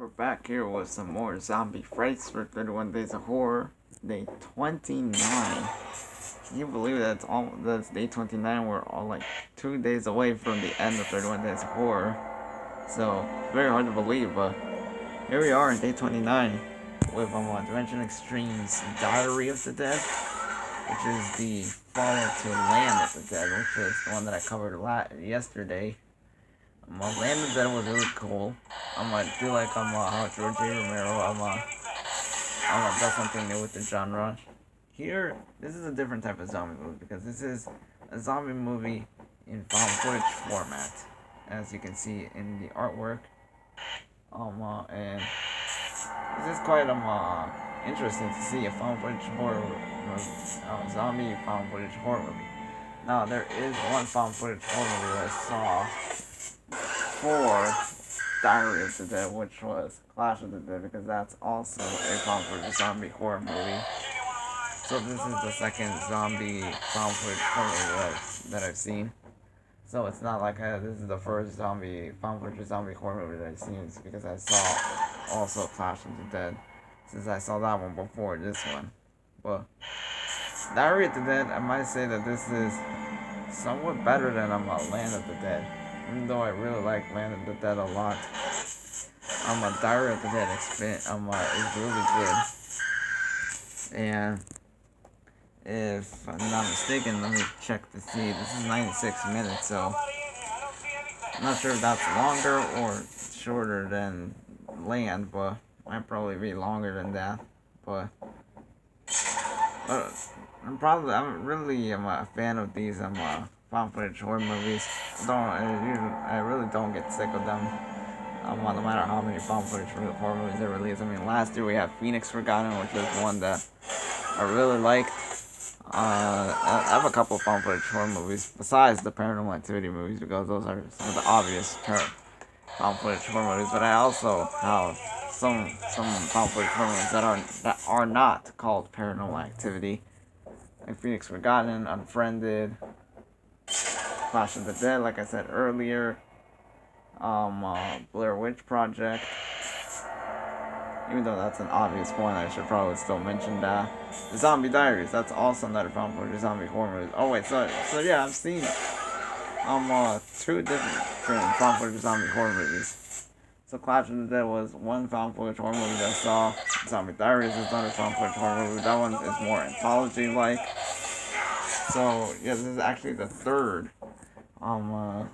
We're back here with some more zombie frights for 31 Days of Horror, day 29. Can you believe that's day 29? We're all like 2 days away from the end of 31 Days of Horror. So, it's very hard to believe, but here we are in day 29 with Dimension Extreme's Diary of the Dead, which is the follow to Land of the Dead, which is the one that I covered yesterday. Land of the Dead was really cool. I do like how George A. Romero does something new with the genre. Here, this is a different type of zombie movie because this is a zombie movie in found footage format, as you can see in the artwork. And this is quite interesting to see a found footage horror movie, zombie found footage horror movie. Now there is one found footage horror movie that I saw for Diary of the Dead, which was Clash of the Dead, because that's also a found footage zombie horror movie. So this is the second zombie found footage horror movie that I've seen. So it's not like this is the first found footage zombie horror movie that I've seen. It's because I saw also Clash of the Dead, since I saw that one before this one. But Diary of the Dead, I might say that this is somewhat better than Land of the Dead. Even though I really like Land of the Dead a lot, Diary of the Dead is really good. And if I'm not mistaken, let me check to see. This is 96 minutes, so I'm not sure if that's longer or shorter than Land, but might probably be longer than that. But I'm really a fan of these found footage horror movies. I really don't get sick of them. No matter how many found footage horror movies they release. I mean, last year we had Phoenix Forgotten, which is one that I really liked. I have a couple of found footage horror movies besides the Paranormal Activity movies, because those are some of the obvious found footage horror movies. But I also have some found footage horror movies that are not called Paranormal Activity, like Phoenix Forgotten, Unfriended, Clash of the Dead, like I said earlier, Blair Witch Project. Even though that's an obvious one, I should probably still mention that. The Zombie Diaries, that's also another found footage zombie horror movie. Oh wait, so yeah, I've seen two different found footage zombie horror movies. So Clash of the Dead was one found footage horror movie that I saw. Zombie Diaries is another found footage horror movie. That one is more anthology-like. So yeah, this is actually the third found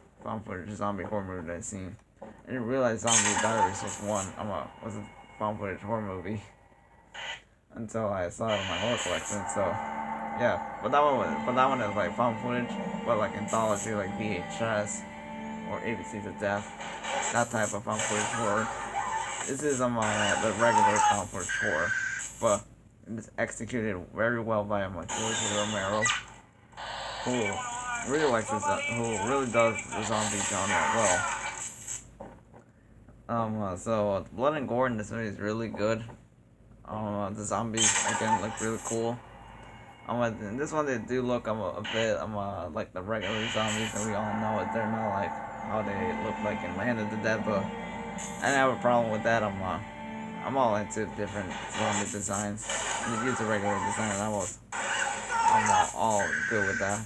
footage zombie horror movie that I've seen. I didn't realize Zombie Diaries was a found footage horror movie until I saw it in my horror collection. So yeah, but that one is like found footage, but like anthology, like VHS or ABCs of Death, that type of found footage horror. This is the regular found footage horror, but it's executed very well by George Romero, who really likes this, who really does the zombie genre well. So blood and gore in this movie is really good. The zombies again look really cool. In this one they do look a bit like the regular zombies that we all know. They're not like how they look like in Land of the Dead, but I didn't have a problem with that. I'm all into different zombie designs. And they use a regular design, and I'm all good with that.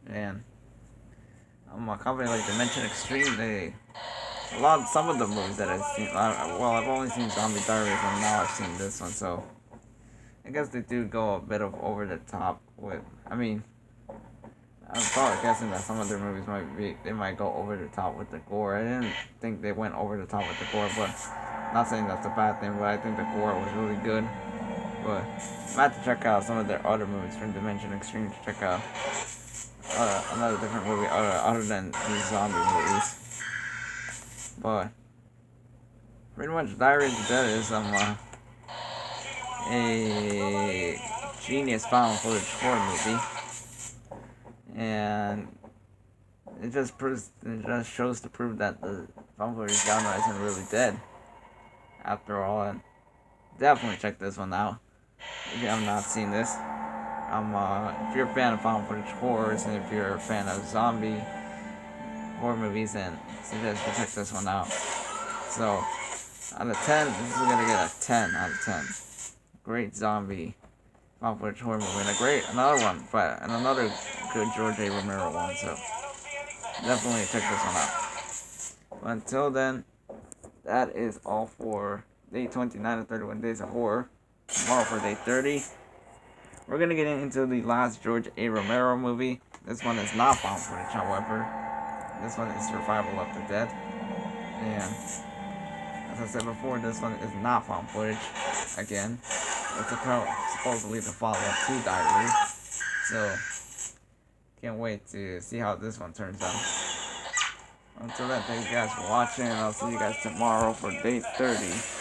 And a company like Dimension Extreme, some of the movies that I've seen, I've only seen Zombie Diaries, and now I've seen this one, so I guess they do go a bit of over the top with, I'm probably guessing that some of their movies might go over the top with the gore. I didn't think they went over the top with the gore, but not saying that's a bad thing, but I think the gore was really good. But I have to check out some of their other movies from Dimension Extreme to check out another different movie other than these zombie movies. But pretty much Diary of the Dead is a genius found footage horror movie, and it just shows to prove that the found footage genre isn't really dead after all. And definitely check this one out if you have not seen this. If you're a fan of found footage horrors, and if you're a fan of zombie horror movies, and suggest you check this one out. So Out of 10, this is gonna get a 10 out of 10. Great zombie found footage horror movie. And another one, and another good George A. Romero one, so definitely check this one out. But until then, that is all for day 29 of 31 Days of Horror. Tomorrow for day 30. We're gonna get into the last George A. Romero movie. This one is not found footage, however. This one is Survival of the Dead. And as I said before, this one is not found footage. Again, it's supposedly the follow-up to Diary. So, can't wait to see how this one turns out. Until then, thank you guys for watching. I'll see you guys tomorrow for day 30.